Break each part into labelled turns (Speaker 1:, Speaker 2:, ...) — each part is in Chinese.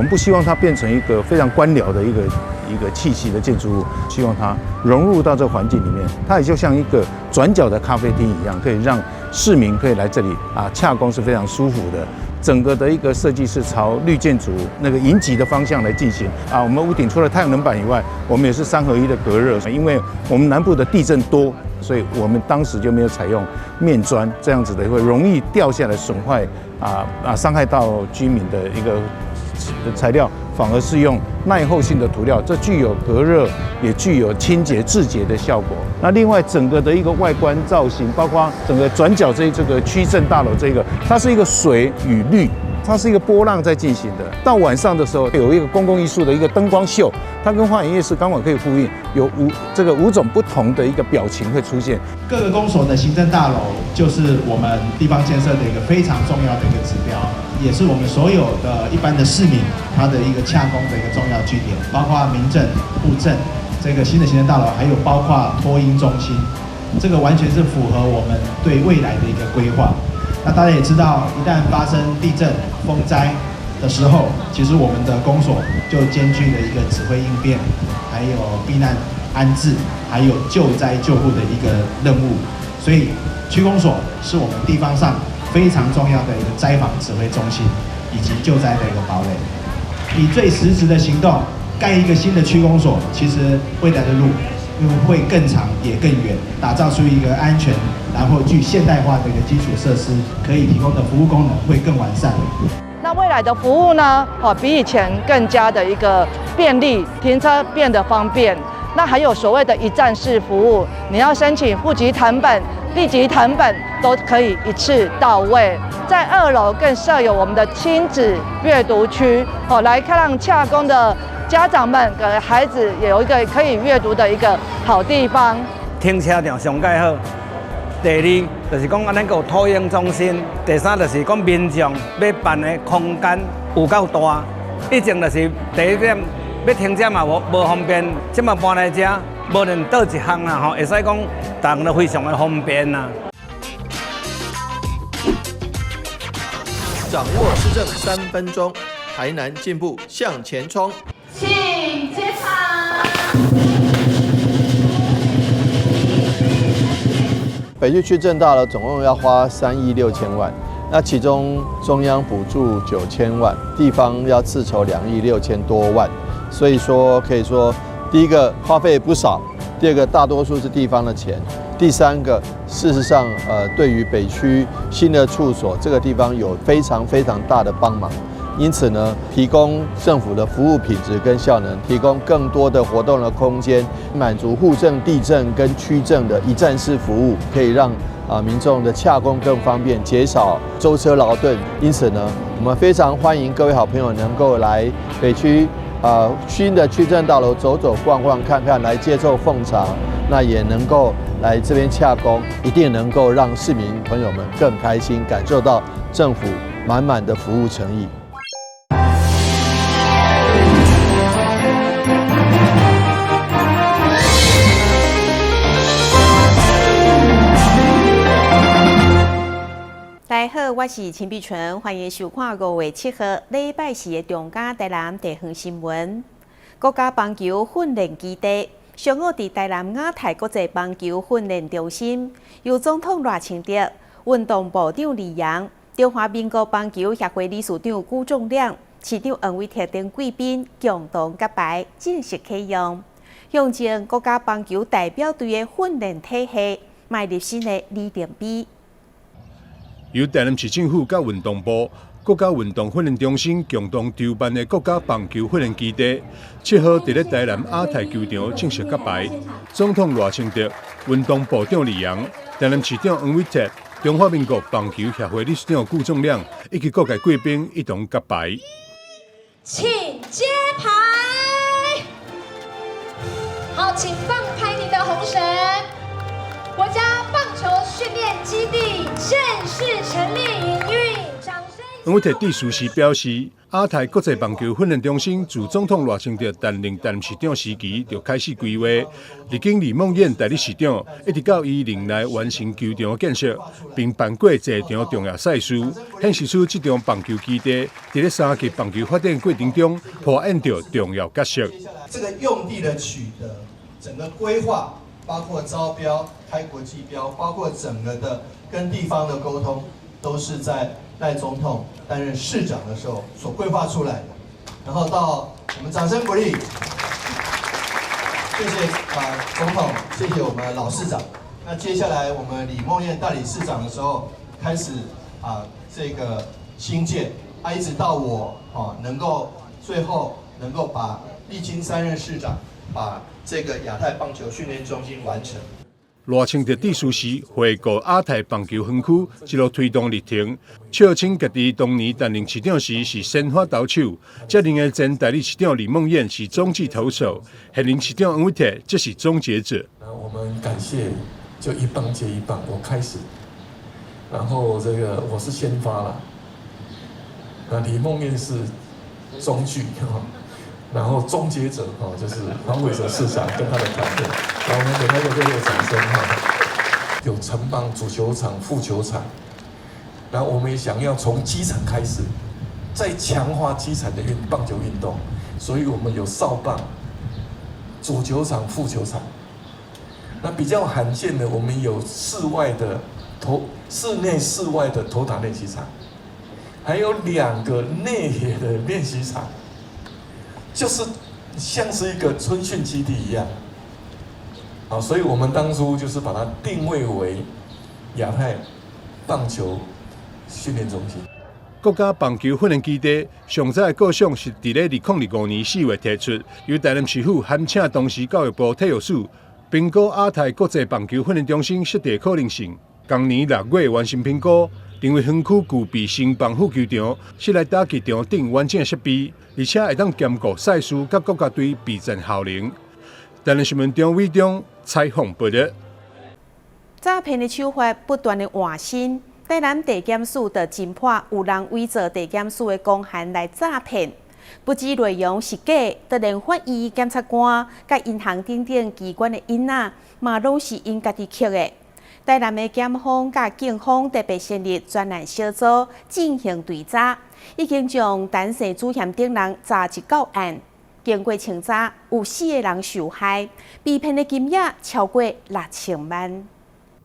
Speaker 1: 们不希望它变成一个非常官僚的一个气息的建筑物，希望它融入到这个环境里面，它也就像一个转角的咖啡厅一样，可以让市民可以来这里洽公是非常舒服的。整个的一个设计是朝绿建筑那个迎击的方向来进行我们屋顶除了太阳能板以外，我们也是3合1的隔热，因为我们南部的地震多，所以我们当时就没有采用面砖这样子的，会容易掉下来损坏伤害到居民的一个材料，反而是用耐候性的涂料，这具有隔热，也具有清洁制洁的效果。那另外整个的一个外观造型，包括整个转角这个区政大楼它是一个水与绿，它是一个波浪在进行的。到晚上的时候，有一个公共艺术的一个灯光秀，它跟花园夜市刚好可以呼应，有5种不同的一个表情会出现。
Speaker 2: 各个公所的行政大楼就是我们地方建设的一个非常重要的一个指标，也是我们所有的一般的市民他的一个洽公的一个重要据点，包括民政、户政这个新的行政大楼，还有包括托婴中心，这个完全是符合我们对未来的一个规划。那大家也知道，一旦发生地震、风灾的时候，其实我们的公所就兼具了一个指挥应变，还有避难安置，还有救灾救护的一个任务。所以区公所是我们地方上非常重要的一个灾防指挥中心，以及救灾的一个堡垒。以最实质的行动盖一个新的区公所，其实未来的路会更长也更远，打造出一个安全，然后具现代化的一个基础设施，可以提供的服务功能会更完善。
Speaker 3: 那未来的服务呢？比以前更加的一个便利，停车变得方便。那还有所谓的一站式服务，你要申请户籍誊本、地籍誊本都可以一次到位。在2楼更设有我们的亲子阅读区，来让洽公的家长们跟孩子也有一个可以阅读的一个好地方。
Speaker 4: 停车场上盖好。第2就是讲咱有托婴中心，第3就是讲民众要办的空间有够大。以前就是第1点要停车嘛无方便，即嘛搬来这，无论倒一项啦会使讲当都非常的方便啦。
Speaker 5: 掌握施政3分钟，台南进步向前冲。
Speaker 6: 请接场。
Speaker 5: 北区区政大楼总共要花3亿6千万，那其中中央补助9千万，地方要自筹2亿6千多万，所以说可以说，第一个花费不少，第二个大多数是地方的钱，第3个事实上对于北区新的处所这个地方有非常大的帮忙。因此呢，提供政府的服务品质跟效能，提供更多的活动的空间，满足户政、地政跟区政的一站式服务，可以让民众的洽公更方便，减少舟车劳顿。因此呢，我们非常欢迎各位好朋友能够来北区新的区政大楼走走逛逛看看，来接受奉茶，那也能够来这边洽公，一定能够让市民朋友们更开心，感受到政府满满的服务诚意。
Speaker 7: 大家好，我是陈碧纯，欢迎收看5月7号礼拜四的中嘉台南地方新闻。国家棒球训练基地上午伫台南亚太国际棒球训练中心，由总统赖清德、运动部长李扬、中华民国棒球协会理事长辜仲亮、市长黄伟特等贵宾共同揭牌正式启用，象征国家棒球代表队的训练体系迈入新的里程碑。
Speaker 8: 由台南市政府甲运动部、国家运动训练中心共同筹办的国家棒球训练基地，7号伫咧台南亚太球场正式揭牌。总统赖清德、运动部长李扬、台南市长黄伟特、中华民国棒球协会理事长辜仲亮以及各界贵宾一同揭牌。
Speaker 6: 请接牌。好，请放开你的红绳。国家棒球训练基地正式成立营运，掌声。
Speaker 8: 黄伟哲致辞时表示，亚太国际棒球训练中心自总统赖清德担任台南市长时期就开始规划，历经李梦燕代理市长，一直到伊任内完成球场建设，并办过侪场重要赛事，显示出这场棒球基地在3级棒球发展过程中扮演着重要角色。
Speaker 5: 这个用地的取得，整个规划，包括招标、开国际标，包括整个的跟地方的沟通，都是在赖总统担任市长的时候所规划出来的。然后到我们掌声鼓励，谢谢总统，谢谢我们老市长。那接下来我们李梦燕代理市长的时候，开始这个新建，一直到我能够最后能够历经3任市长，把这个亚太棒球训练中心完成。
Speaker 8: 赖清德致辞时回顾亚太棒球分区一路推动历程，笑称家己当年担任市长时是鲜花投手，接任的前代理市长李梦燕是中继投手，现任市长黄伟哲则是终结者。
Speaker 9: 我们感谢，就一棒接一棒，我开始，然后这个我是先发了，李梦燕是中继然后终结者就是黄伟哲市长跟他的团队，然后我们给他一个热烈掌声有城棒、主球场、副球场，然后我们也想要从基层开始，再强化基层的棒球运动，所以我们有少棒、主球场、副球场。那比较罕见的，我们有室内室外的投打练习场，还有2个内野的练习场。就是像是一个春训基地一样，所以我们当初就是把它定位为亚太棒球训练中心。
Speaker 8: 国家棒球训练基地上早的构想是伫咧2025年4月提出，由台南市府函请当时教育部体育署评估亚太国际棒球训练中心设地可能性。今年6月完成评估，认为园区具备新棒副球场、室内打击场等完整设备，而且会当兼顾赛事甲国家队备战效能。台南新闻张伟忠采访报道。
Speaker 7: 诈骗的手法不断的换新，台南地检署就侦破有人伪造地检署的公函来诈骗，不止内容是假，就连法医、检察官、甲银行等等机关的印仔，嘛拢是因家己刻的。台南的检方甲警方特别成立专案小组进行追查，已经将陈姓主嫌等人查一到案。经过清查，有4个人受害，被骗的金额超过6000万。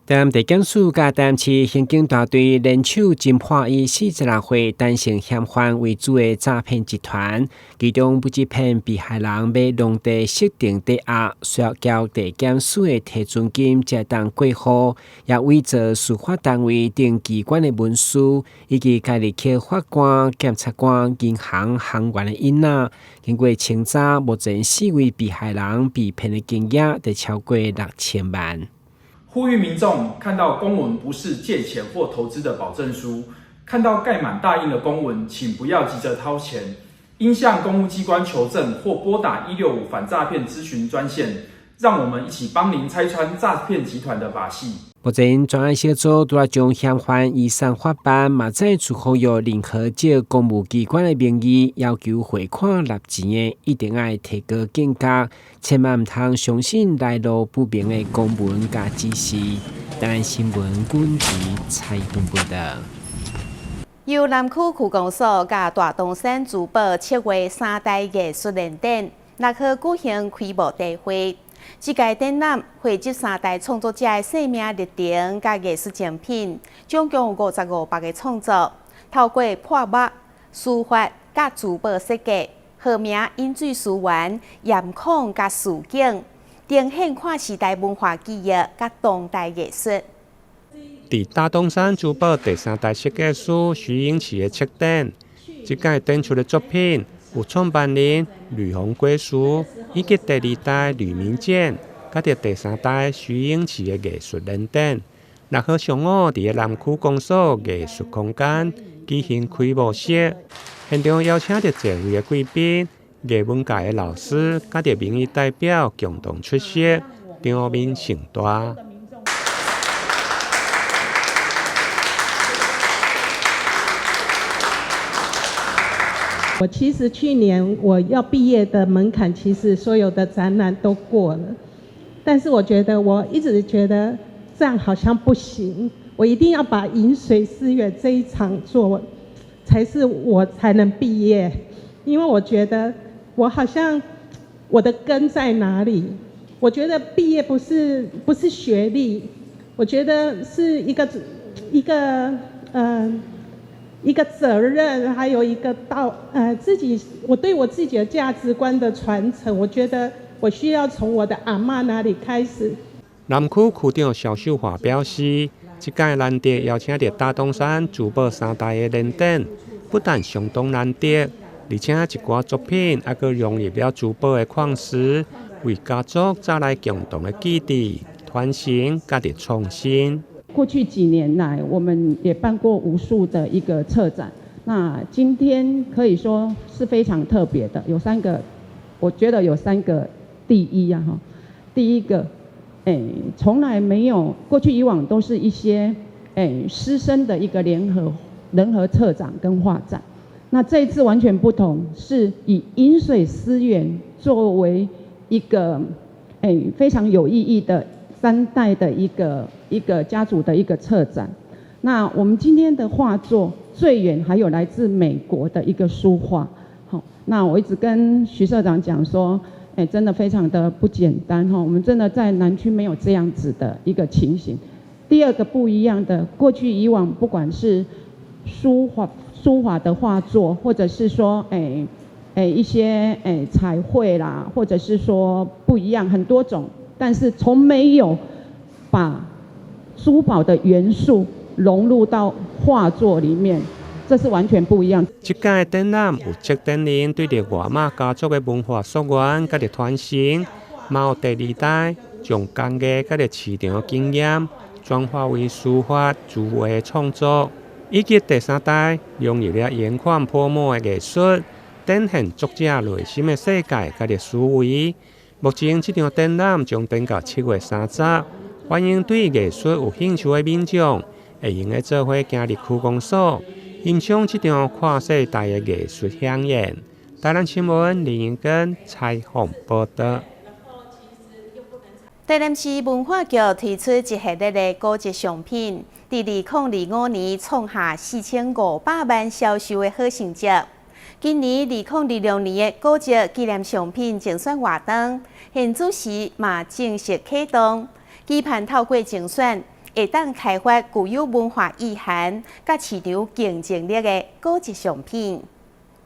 Speaker 10: 台南地检署甲台南市刑警大队联手侦破以46岁单性嫌犯为主的诈骗集团，其中不止骗被害人买农地设定抵押，需要交地检署的提存金才当过户，也伪造司法单位等机关的文书，以及家己去法官、检察官、银行行员的印仔。经过清查，目前4位被害人被骗的金额得超过6000万。
Speaker 11: 呼吁民众看到公文不是借钱或投资的保证书，看到盖满大印的公文，请不要急着掏钱，应向公务机关求证或拨打165反诈骗咨询专线，让我们一起帮您拆穿诈骗集团的把戏。
Speaker 10: 目前专案小组除了将嫌犯移送法办，嘛再出呼吁任何借公务机关的名义要求汇款纳钱的，一定要提高警觉，千万唔通相信来路不明的公文甲指示。台南新闻阮琪采访报道。
Speaker 7: 由南区区公所甲大东山珠宝7月3大艺术联展，6号举行开幕大会。这届展览汇集3大创作者的生命历程甲艺术精品，总共55百个创作，透过破墨、书法甲珠宝设计，号名饮水思源、严控甲实景，呈现跨时代文化记忆甲当代艺术。
Speaker 12: 伫大东山珠宝第3代设计师徐英奇的策展，这届展出的作品有创办人吕洪贵叔，以及第2代吕明健，甲第3代徐英奇的艺术联展。6号上午伫南区公所艺术空间举行开幕式，现场邀请到侪位的贵宾、艺文界的老师，甲着民意代表共同出席，场面盛大。
Speaker 13: 我其实去年我要毕业的门槛，其实所有的展览都过了，但是我一直觉得这样好像不行，我一定要把饮水思源这一场做，才能毕业，因为我觉得我好像我的根在哪里？我觉得毕业不是学历，我觉得是一个责任，还有一个我对我自己的价值观的传承。我觉得我需要从我的阿嬷那里开始。
Speaker 12: 南区区长肖秀华表示，这届难得邀请到大东山珠宝三代的认定，不但相当难得，而且一寡作品还佫融入了珠宝的矿石，为家族带来共同的基地，传承家的创新。
Speaker 14: 过去几年来，我们也办过无数的一个策展。那今天可以说是非常特别的，我觉得有三个第一啊哈。第一个，从来没有，过去以往都是一些师生的一个联合策展跟画展。那这一次完全不同，是以饮水思源作为一个非常有意义的3代的一个家族的一个策展。那我们今天的画作最远还有来自美国的一个书画。好，那我一直跟徐社长讲说，真的非常的不简单哈，我们真的在南区没有这样子的一个情形。第二个不一样的，过去以往不管是书法的画作，或者是说一些彩绘啦，或者是说不一样很多种，但是从没有把珠宝的元素融入到画作里面，这是完全不一样。
Speaker 12: 这届展览有7展人对着外妈家族的文化溯源、甲的传承，嘛有第2代将工艺甲的市场经验转化为书法、字画的创作，以及第3代融入了颜款泼墨的艺术，展现作者内心的世界甲的思维。目前这场展览将展到7月30日，欢迎对艺术有兴趣的民众会用来做伙行入区公所，欣赏这场跨世代的艺术飨宴。台南新闻林英根采访报道。
Speaker 7: 台南市文化局推出一系列的高级商品，在2025年创下4500万销售的好成绩。今年2026年的高级纪念商品竞选活动，现主时嘛正式启动，期盼透过竞选，会当开发具有文化意涵、甲市场竞争力的高级商品。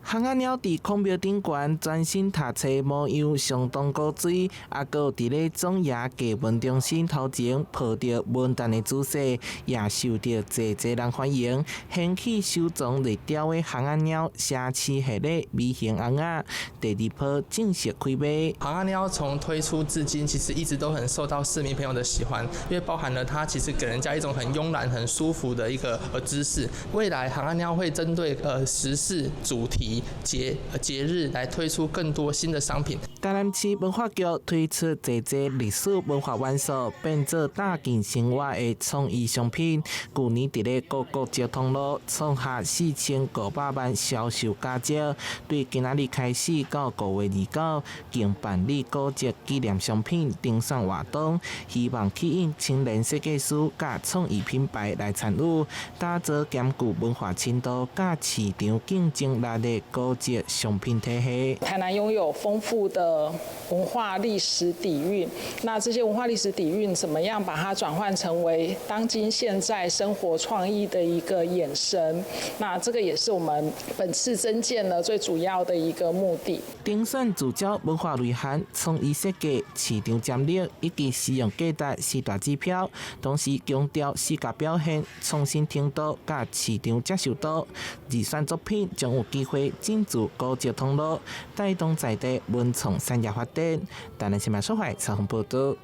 Speaker 15: 巷仔鸟伫孔庙顶悬专心读册模样相当古锥，还佫伫咧总爷艺文中心头前抱着文旦的姿势，也受到侪人欢迎。掀起收藏热雕的巷仔鸟社区系列微型红仔，第2波正式开卖。
Speaker 16: 巷仔鸟从推出至今，其实一直都很受到市民朋友的喜欢，因为包含了它其实给人家一种很慵懒、很舒服的一个姿势。未来巷仔鸟会针对时事主题。节日来推出更多新的商品。
Speaker 15: 台南市文化局推出侪历史文化元素变做大件生活的创意商品。去年伫咧各交通路创下4500万销售价值。对今仔日开始到5月29，经办理高级纪念商品定选活动，希望吸引青年设计师甲创意品牌来参与，打造兼具文化深度甲市场竞争力的高级商品体系。
Speaker 17: 台南拥有丰富的文化历史底蕴，那这些文化历史底蕴怎么样把它转换成为当今现在生活创意的一个衍生？那这个也是我们本次增建呢最主要的一个目的。
Speaker 15: 定选聚焦文化内涵、创意设计、市场战略以及使用价值4大指标，同时强调视觉表现、创新程度甲市场接受度。预选作品将有机会进驻高级通路，带动在地文创产业发展。台南新闻社会采访报道。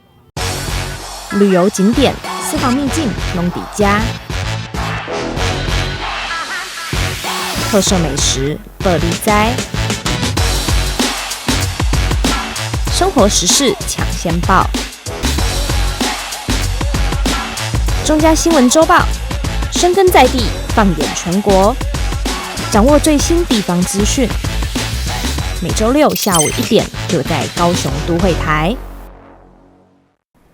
Speaker 18: 旅游景点、私房秘境拢底家，特色美食乐力哉，生活时事抢先报，中嘉新闻周报，深耕在地，放眼全国，掌握最新地方资讯。每周六下午1点就在高雄都会台。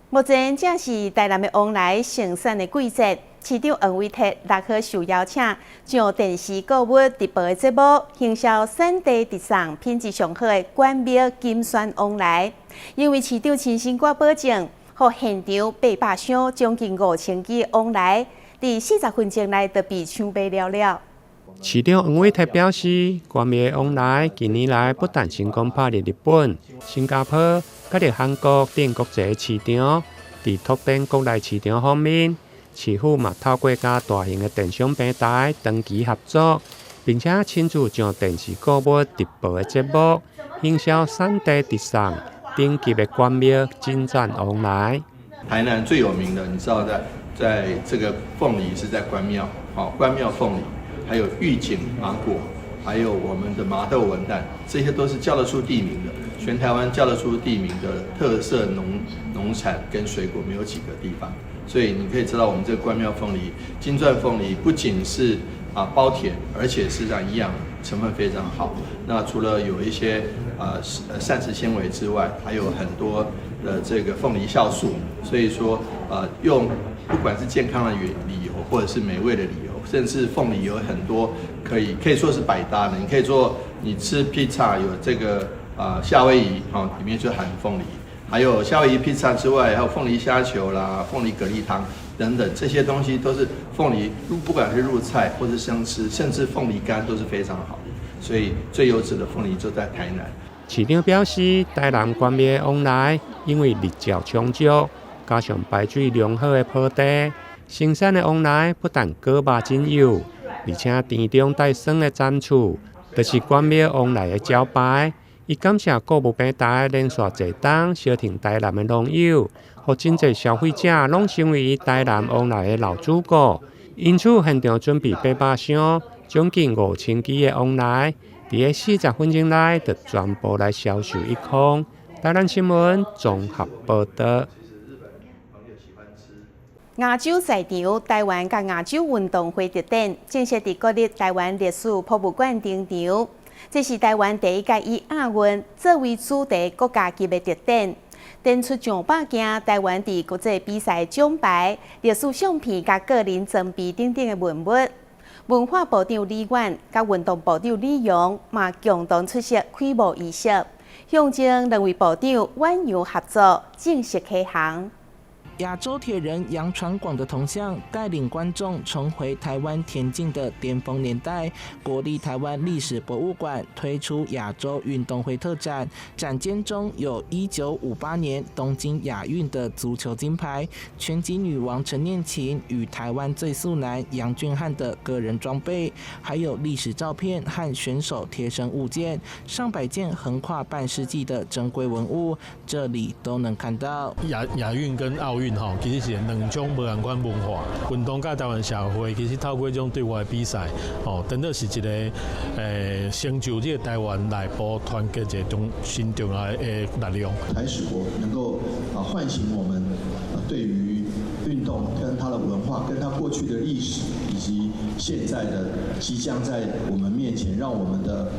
Speaker 7: 目前正是台南的往来盛产的季节，市长黄伟哲6号受邀请，上电视购物直播的节目，行销产地直送品质上好的关庙金选往来。因为市长亲身保证，予现场800箱将近5000支往来，在40分钟内就被抢卖了。
Speaker 12: 市长黄伟哲表示，关庙的往来近年来不但成功打入日本、新加坡、甲入韩国等国际市场，在拓展国内市场方面，市府嘛透过加大型的电商平台长期合作，并且亲自将电视购物直播的节目，行销产地直送顶级的关庙进展往来。
Speaker 5: 台南最有名的，你知道在这个凤梨是在关庙，关庙凤梨。还有玉井芒果，还有我们的麻豆文旦，这些都是叫得出地名的。全台湾叫得出地名的特色农产跟水果没有几个地方，所以你可以知道我们这个关庙凤梨、金钻凤梨不仅是包甜，而且事实上营养成分非常好。那除了有一些膳食纤维之外，还有很多的这个凤梨酵素，所以说用不管是健康的理由，或者是美味的理由。甚至凤梨有很多可以说是百搭的，你可以做，你吃披萨有这个夏威夷里面就含凤梨，还有夏威夷披萨之外，还有凤梨虾球啦、凤梨蛤蜊汤等等，这些东西都是凤梨不管是入菜或是生吃，甚至凤梨干都是非常好的，所以最优质的凤梨就在台南。
Speaker 12: 市长表示，台南关庙的往来因为日照充足，加上排水良好的坡地。生产的往来不但果肉真有，而且甜中带酸的赞处，就是关庙往来的招牌。伊感谢购物平台连续坐档小停台南的农友，和真侪消费者拢成为台南往来的老主顾。因此，现场准备800箱，将近5000支的往来，在40分钟内就全部来销售一空。台南新闻综合报道。
Speaker 7: 亚洲赛场，台湾甲亚洲运动会特展正式伫国立台湾历史博物馆登场。这是台湾第一届以亚运作为主题国家级的特展，展出上百件台湾伫国际比赛奖牌、历史相片甲个人赠币等等的文物。文化部长李远甲运动部长李勇嘛共同出席开幕仪式，象征两位部长婉约合作，正式启航。
Speaker 15: 亚洲铁人杨传广的铜像带领观众重回台湾田径的巅峰年代。国立台湾历史博物馆推出亚洲运动会特展，展间中有1958年东京亚运的足球金牌、拳击女王陈念琴与台湾最速男杨俊翰的个人装备，还有历史照片和选手贴身物件，上百件横跨半世纪的珍贵文物，这里都能看到。
Speaker 19: 亚运跟奥运其实是两种不同款文化，运动甲台湾社会其实透过这种对外比赛，真的是一个成就这个台湾内部团结一种新重要的力量。
Speaker 2: 台史国能够唤醒我们对于运动跟它的文化、跟它过去的历史，以及现在的即将在我们面前，让我们的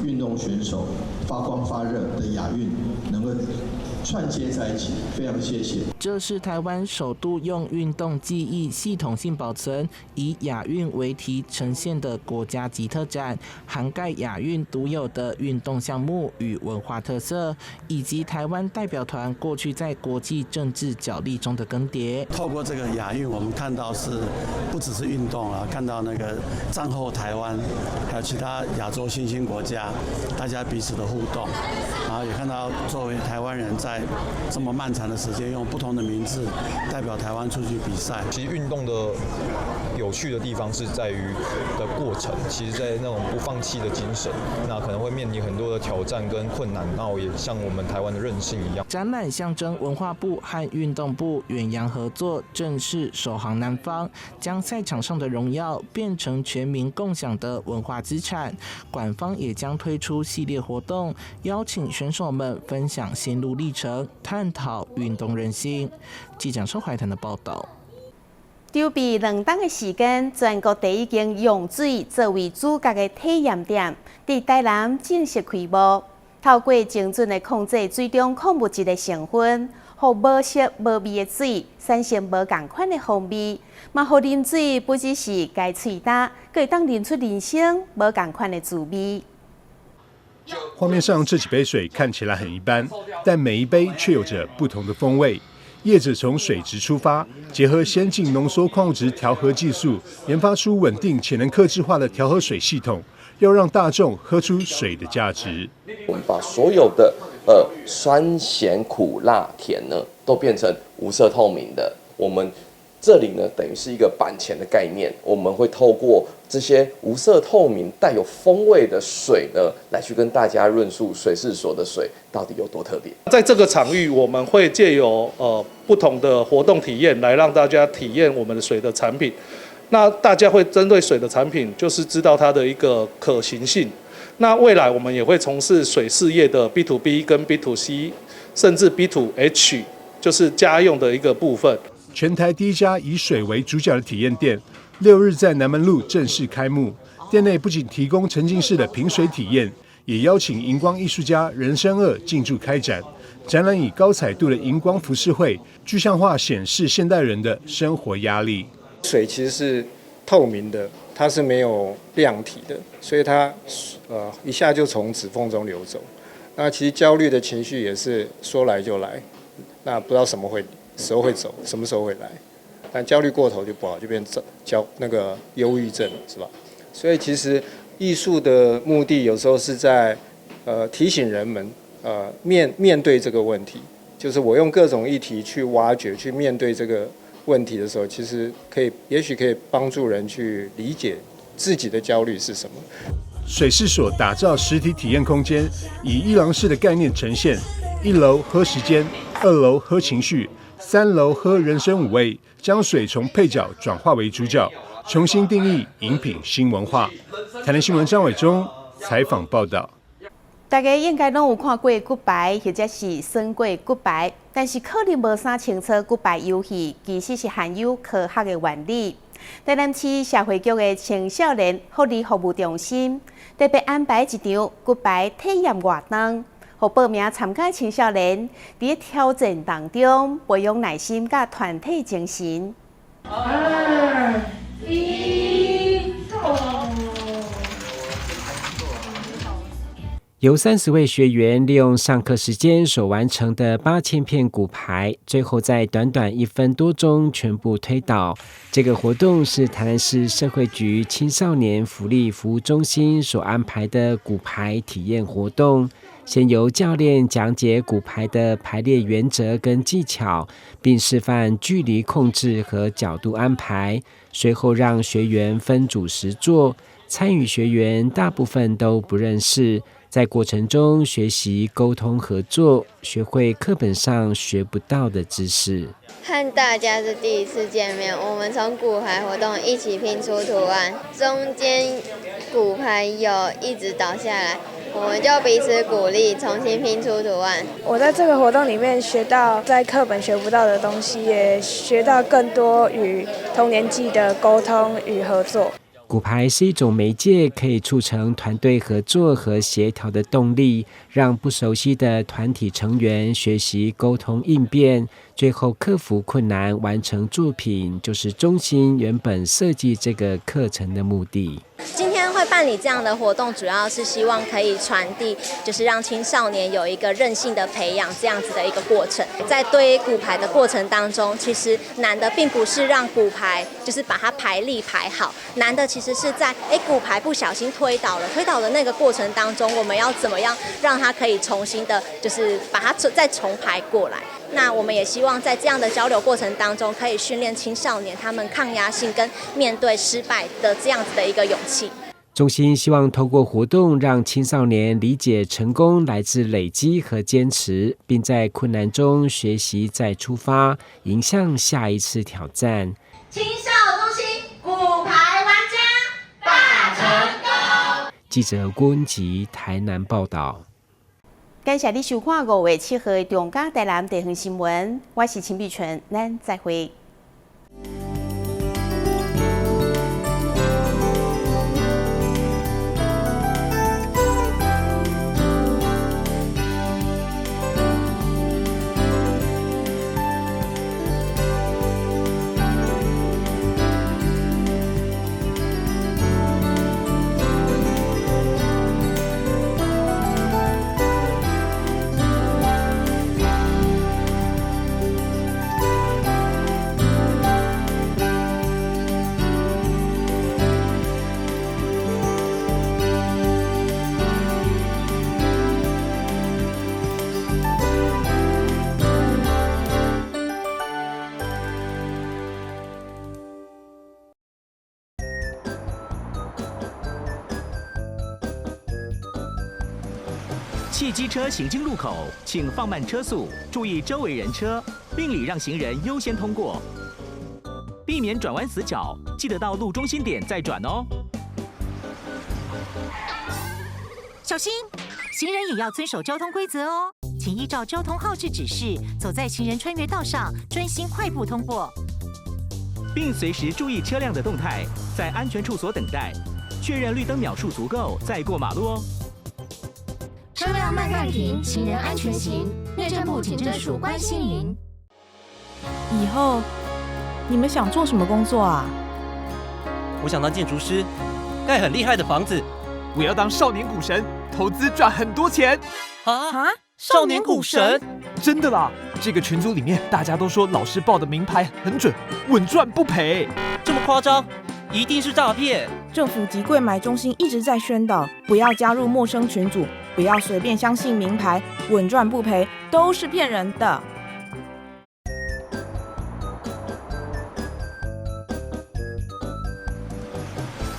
Speaker 2: 运动选手发光发热的亚运能够串接在一起，非常谢谢。
Speaker 15: 这是台湾首度用运动记忆系统性保存，以亚运为题呈现的国家级特展，涵盖亚运独有的运动项目与文化特色，以及台湾代表团过去在国际政治角力中的更迭。
Speaker 20: 透过这个亚运，我们看到是不只是运动了，看到那个战后台湾，还有其他亚洲新兴国家，大家彼此的互动，然后也看到作为台湾人在这么漫长的时间，用不同的名字代表台湾出去比赛。
Speaker 21: 其实运动的有趣的地方是在于的过程，其实在那种不放弃的精神，那可能会面临很多的挑战跟困难，那也像我们台湾的韧性一样。
Speaker 15: 展览象征文化部和运动部远洋合作，正式首航南方，将赛场上的荣耀变成全民共享的文化资产。馆方也将推出系列活动，邀请选手们分享心路历程，探讨运动人性。记者周怀腾的报道。
Speaker 7: 筹备2天的时间，全国第一间用水作为主角的体验店，伫台南正式开幕。透过精准的控制水中矿物质的成分，互无色无味的水产生无同款的风味，嘛互啉水不只是解喙焦，阁会当啉出人生无同款的滋味。
Speaker 8: 画面上这几杯水看起来很一般，但每一杯却有着不同的风味。业者从水质出发，结合先进浓缩矿物质调和技术，研发出稳定且能客制化的调和水系统，要让大众喝出水的价值。
Speaker 1: 我们把所有的酸咸苦辣甜呢，都变成无色透明的。我们这里呢，等于是一个板前的概念，我们会透过这些无色透明、带有风味的水呢，来去跟大家论述水事所的水到底有多特别。
Speaker 22: 在这个场域，我们会借由不同的活动体验，来让大家体验我们的水的产品。那大家会针对水的产品，就是知道它的一个可行性。那未来我们也会从事水事业的 B to B 跟 B to C， 甚至 B to H， 就是家用的一个部分。
Speaker 8: 全台第一家以水为主角的体验店，6日在南门路正式开幕。店内不仅提供沉浸式的品水体验，也邀请荧光艺术家人生2进驻开展。展览以高彩度的荧光浮世绘，具象化显示现代人的生活压力。
Speaker 23: 水其实是透明的，它是没有量体的，所以它一下就从指缝中流走。那其实焦虑的情绪也是说来就来，那不知道什么时候会走，什么时候会来。但焦虑过头就不好，就变那个忧郁症，是吧？所以其实艺术的目的有时候是在提醒人们面对这个问题，就是我用各种议题去挖掘、去面对这个问题的时候，其实也许可以帮助人去理解自己的焦虑是什么。
Speaker 8: 水事所打造实体体验空间，以一廊式的概念呈现：1楼喝时间，2楼喝情绪，3楼喝人生5味，将水从配角转化为主角，重新定义饮品新文化。台南新闻张伟忠采访报道。
Speaker 7: 大家应该拢有看过骨牌，或者是算过骨牌，但是可能无啥清楚骨牌游戏其实是含有科学的原理。台南市社会局的青少年福利服务中心特别安排一场骨牌体验活动，互报名参加青少年伫挑战当中培养耐心甲团体精神。
Speaker 6: 2、1，走！
Speaker 10: 由30位学员利用上课时间所完成的8000片骨牌，最后在短短1分多钟全部推倒。这个活动是台南市社会局青少年福利服务中心所安排的骨牌体验活动。先由教练讲解骨牌的排列原则跟技巧，并示范距离控制和角度安排，随后让学员分组实作。参与学员大部分都不认识，在过程中学习沟通合作，学会课本上学不到的知识。
Speaker 24: 和大家是第一次见面，我们从骨牌活动一起拼出图案，中间骨牌有一直倒下来，我们就彼此鼓励，重新拼出图案。
Speaker 25: 我在这个活动里面学到在课本学不到的东西，也学到更多与同年纪的沟通与合作。
Speaker 10: 骨牌是一种媒介，可以促成团队合作和协调的动力，让不熟悉的团体成员学习沟通应变，最后克服困难，完成作品，就是中心原本设计这个课程的目的。
Speaker 26: 今天会办理这样的活动，主要是希望可以传递，就是让青少年有一个韧性的培养这样子的一个过程。在堆骨牌的过程当中，其实难的并不是让骨牌就是把它排列排好，难的其实是在骨牌不小心推倒的那个过程当中，我们要怎么样让它可以重新的，就是把它再重排过来。那我们也希望在这样的交流过程当中，可以训练青少年他们抗压性跟面对失败的这样子的一个勇气。
Speaker 10: 中心希望透过活动让青少年理解成功来自累积和坚持，并在困难中学习再出发，迎向下一次挑战。
Speaker 6: 青少中心骨牌玩家大成功。
Speaker 10: 记者郭文吉台南报道。
Speaker 7: 感谢你收看5月7号的中嘉台南地方新闻，我是秦碧纯，咱再会。
Speaker 3: 汽机车行经路口，请放慢车速，注意周围人车，并礼让行人优先通过，避免转弯死角，记得到路中心点再转哦。
Speaker 4: 小心，行人也要遵守交通规则哦，请依照交通号志指示，走在行人穿越道上，专心快步通过，
Speaker 3: 并随时注意车辆的动态，在安全处所等待，确认绿灯秒数足够再过马路哦。
Speaker 4: 车辆慢暂停，行人安全行。内政部警政署关心您。
Speaker 9: 以后你们想做什么工作啊？
Speaker 11: 我想当建筑师，盖很厉害的房子。
Speaker 13: 我要当少年股神，投资赚很多钱。
Speaker 11: 啊！少年股神？
Speaker 13: 真的啦！这个群组里面大家都说老师报的名牌很准，稳赚不赔。
Speaker 11: 这么夸张？一定是诈骗！
Speaker 9: 政府及柜买中心一直在宣导，不要加入陌生群组，不要随便相信名牌，稳赚不赔都是骗人的。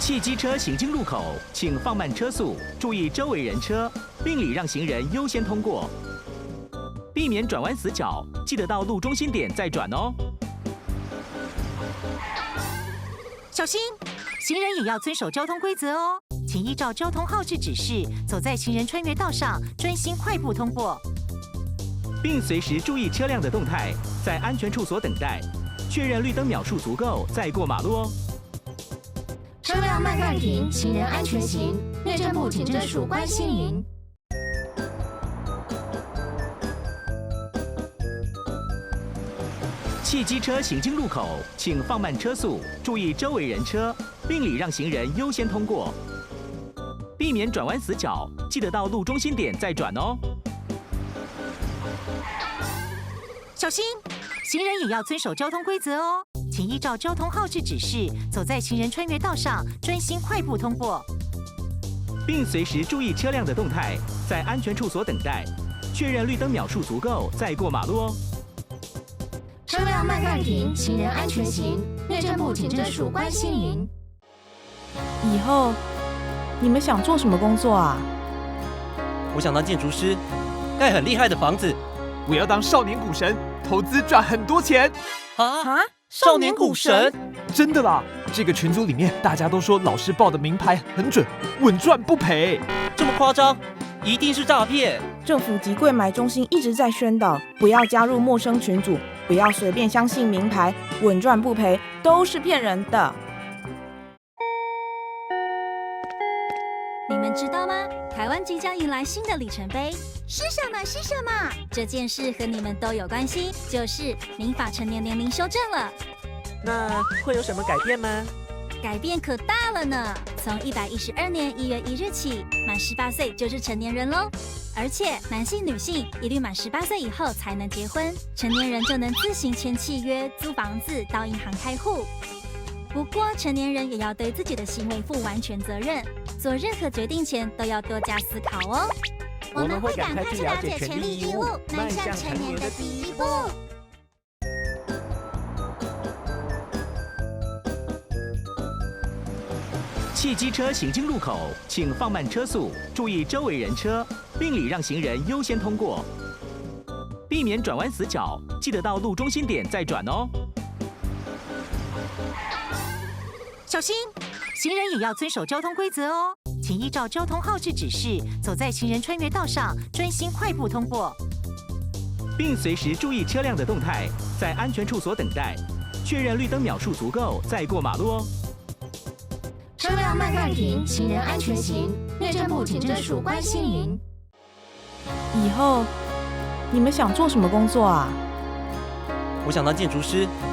Speaker 3: 汽机车行经路口，请放慢车速，注意周围人车，并礼让行人优先通过，避免转弯死角，记得到路中心点再转哦。
Speaker 4: 小心，行人也要遵守交通规则哦，请依照交通号志指示，走在行人穿越道上，专心快步通过，
Speaker 3: 并随时注意车辆的动态，在安全处所等待，确认绿灯秒数足够再过马路哦。
Speaker 4: 车辆慢暂停，行人安全行。内政部警政署关心您。
Speaker 3: 汽机车行经路口，请放慢车速，注意周围人车，并礼让行人优先通过，避免转弯死角，记得到路中心点再转哦。
Speaker 4: 小心，行人也要遵守交通规则哦，请依照交通号志指示，走在行人穿越道上，专心快步通过，
Speaker 3: 并随时注意车辆的动态，在安全处所等待，确认绿灯秒数足够再过马路哦。
Speaker 4: 车辆慢暂停，行人安全行。内政部警政署关心您。
Speaker 9: 以后你们想做什么工作啊？
Speaker 11: 我想当建筑师，盖很厉害的房子。
Speaker 13: 我要当少年股神，投资赚很多钱。
Speaker 11: 啊！少年股神？
Speaker 13: 真的啦！这个群组里面大家都说老师报的名牌很准，稳赚不赔。
Speaker 11: 这么夸张？一定是诈骗！
Speaker 9: 政府及柜买中心一直在宣导，不要加入陌生群组，不要随便相信名牌，稳赚不赔都是骗人的。
Speaker 14: 你们知道吗？台湾即将迎来新的里程碑，是什么？是什么？这件事和你们都有关系，就是民法成年年龄修正了。
Speaker 27: 那会有什么改变吗？
Speaker 14: 改变可大了呢！从112年1月1日起，满18岁就是成年人喽。而且男性、女性一律满18岁以后才能结婚，成年人就能自行签契约、租房子、到银行开户。不过，成年人也要对自己的行为负完全责任，做任何决定前都要多加思考哦。
Speaker 27: 我们会赶快去了解权利义务，迈向成年的第一步。
Speaker 3: 汽机车行经路口，请放慢车速，注意周围人车，并礼让行人优先通过，避免转弯死角，记得到路中心点再转哦。
Speaker 4: 小心，行人也要遵守交通规则哦，请依照交通号志指示，走在行人穿越道上，专心快步通过，
Speaker 3: 并随时注意车辆的动态，在安全处所等待，确认绿灯秒数足够再过马路哦。
Speaker 4: 车辆慢暂停，行人安全行。内政部警政署关心您。
Speaker 9: 以后你们想做什么工作啊？
Speaker 11: 我想当建筑师，